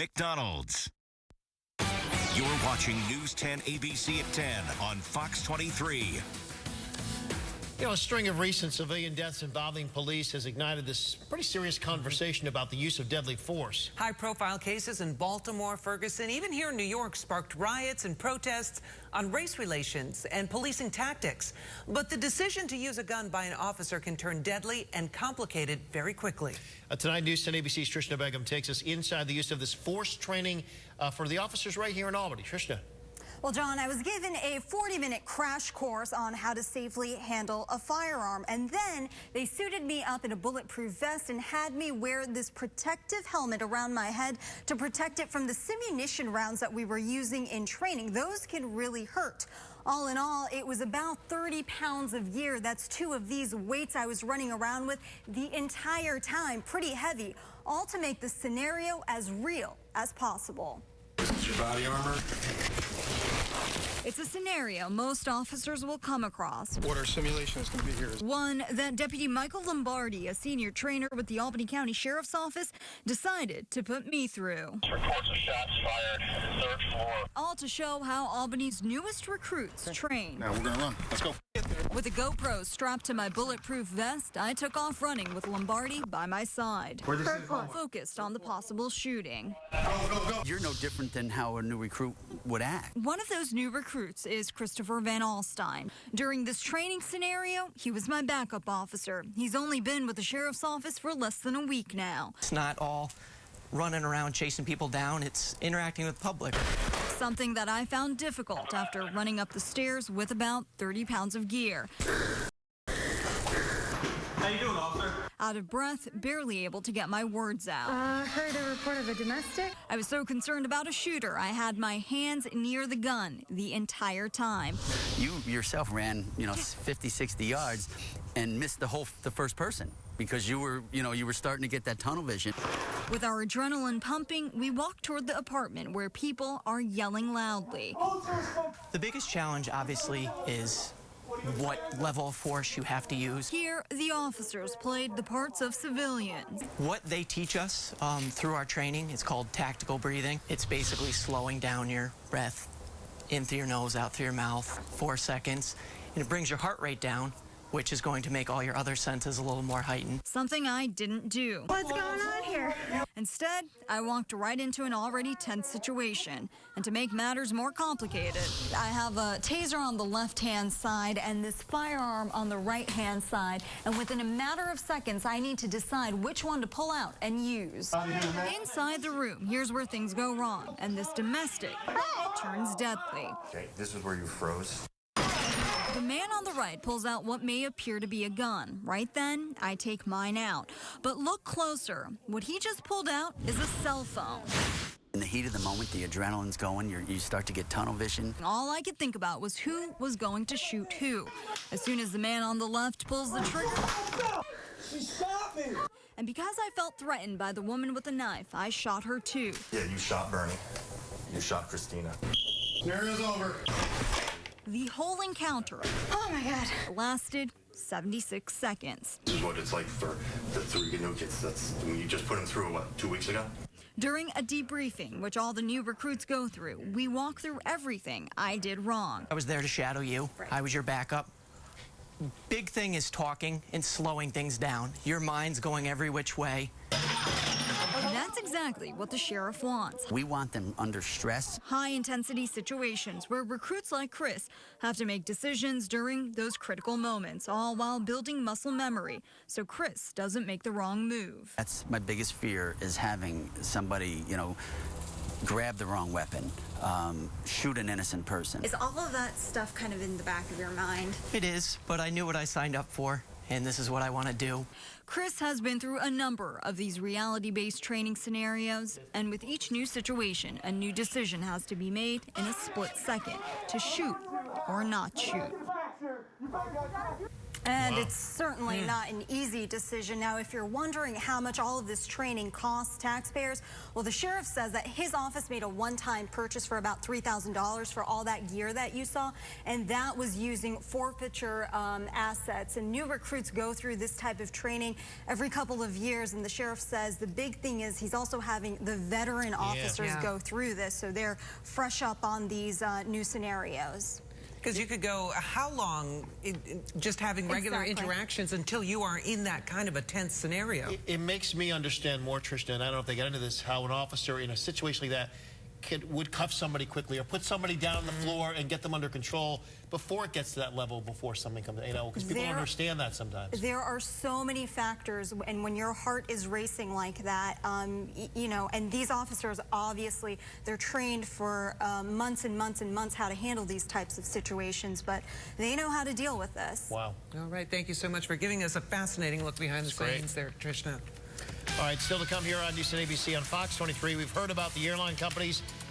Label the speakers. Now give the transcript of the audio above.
Speaker 1: McDonald's. You're watching News 10 ABC at 10 on Fox 23.
Speaker 2: A string of recent civilian deaths involving police has ignited this pretty serious conversation about the use of deadly force.
Speaker 3: High-profile cases in Baltimore, Ferguson, even here in New York, sparked riots and protests on race relations and policing tactics. But the decision to use a gun by an officer can turn deadly and complicated very quickly. Tonight, News 10 ABC's Trishna Begum takes us inside the use of this force training for the officers right here in Albany. Trishna.
Speaker 4: Well, John, I was given a 40-minute crash course on how to safely handle a firearm. And then they suited me up in a bulletproof vest and had me wear this protective helmet around my head to protect it from the simunition rounds that we were using in training. Those can really hurt. All in all, it was about 30 pounds of gear. That's 2 of these weights I was running around with the entire time. Pretty heavy, all to make the scenario as real as possible.
Speaker 5: This is your body armor.
Speaker 4: It's a scenario most officers will come across.
Speaker 5: What our simulation is going to be here is
Speaker 4: one that Deputy Michael Lombardi, a senior trainer with the Albany County Sheriff's Office, decided to put me through.
Speaker 6: Reports of shots fired, 3rd floor.
Speaker 4: All to show how Albany's newest recruits train.
Speaker 5: Now we're going to run. Let's go.
Speaker 4: With a GoPro strapped to my bulletproof vest, I took off running with Lombardi by my side, focused on the possible shooting.
Speaker 5: Go.
Speaker 7: You're no different than how a new recruit would act.
Speaker 4: One of those new recruits is Christopher Van Alstyne. During this training scenario, he was my backup officer. He's only been with the sheriff's office for less than a week now.
Speaker 8: It's not all running around chasing people down. It's interacting with the public.
Speaker 4: Something that I found difficult after running up the stairs with about 30 pounds of gear.
Speaker 6: How you doing, officer?
Speaker 4: Out of breath, barely able to get my words out.
Speaker 9: Heard a report of a domestic?
Speaker 4: I was so concerned about a shooter, I had my hands near the gun the entire time.
Speaker 7: You yourself ran, 50, 60 yards and missed the first person because you were starting to get that tunnel vision.
Speaker 4: With our adrenaline pumping, we walked toward the apartment where people are yelling loudly.
Speaker 8: The biggest challenge, obviously, is what level of force you have to use.
Speaker 4: Here, the officers played the parts of civilians.
Speaker 8: What they teach us through our training is called tactical breathing. It's basically slowing down your breath in through your nose, out through your mouth, 4 seconds. And it brings your heart rate down, which is going to make all your other senses a little more heightened.
Speaker 4: Something I didn't do.
Speaker 9: What's going on here?
Speaker 4: Instead, I walked right into an already tense situation. And to make matters more complicated, I have a taser on the left-hand side and this firearm on the right-hand side. And within a matter of seconds, I need to decide which one to pull out and use. Inside the room, here's where things go wrong. And this domestic turns deadly.
Speaker 5: Okay, this is where you froze.
Speaker 4: The man on the right pulls out what may appear to be a gun. Right then, I take mine out. But look closer. What he just pulled out is a cell phone.
Speaker 7: In the heat of the moment, the adrenaline's going, you start to get tunnel vision.
Speaker 4: All I could think about was who was going to shoot who. As soon as the man on the left pulls the trigger...
Speaker 6: She shot me!
Speaker 4: And because I felt threatened by the woman with the knife, I shot her too.
Speaker 5: Yeah, you shot Bernie. You shot Christina. Scenario's over.
Speaker 4: The whole encounter
Speaker 9: Oh my God.
Speaker 4: lasted 76 seconds.
Speaker 5: This is what it's like for the 3 new kids. You just put them through, what, 2 weeks ago?
Speaker 4: During a debriefing, which all the new recruits go through, we walk through everything I did wrong.
Speaker 8: I was there to shadow you. I was your backup. Big thing is talking and slowing things down. Your mind's going every which way.
Speaker 4: That's exactly what the sheriff wants.
Speaker 7: We want them under stress.
Speaker 4: High-intensity situations where recruits like Chris have to make decisions during those critical moments, all while building muscle memory, so Chris doesn't make the wrong move.
Speaker 7: That's my biggest fear, is having somebody, grab the wrong weapon, shoot an innocent person.
Speaker 9: Is all of that stuff kind of in the back of your mind?
Speaker 8: It is, but I knew what I signed up for, and this is what I want to do.
Speaker 4: Chris has been through a number of these reality-based training scenarios, and with each new situation, a new decision has to be made in a split second to shoot or not shoot. And it's certainly not an easy decision. Now, if you're wondering how much all of this training costs taxpayers, well, the sheriff says that his office made a one-time purchase for about $3,000 for all that gear that you saw, and that was using forfeiture assets. And new recruits go through this type of training every couple of years, and the sheriff says the big thing is he's also having the veteran officers go through this, so they're fresh up on these new scenarios.
Speaker 3: Because you could go how long just having regular interactions until you are in that kind of a tense scenario.
Speaker 2: It makes me understand more, Trishna, and I don't know if they get into this, how an officer in a situation like that would cuff somebody quickly or put somebody down on the floor and get them under control before it gets to that level, before something comes, you know, because people don't understand that sometimes. There are so many factors, and when your heart is racing like that, you know, and these officers, obviously, they're trained for months and months and months how to handle these types of situations, but they know how to deal with this.
Speaker 3: Wow. All right, thank you so much for giving us a fascinating look behind the scenes there, Trishna.
Speaker 2: All right, still to come here on News 10 ABC on Fox 23. We've heard about the airline companies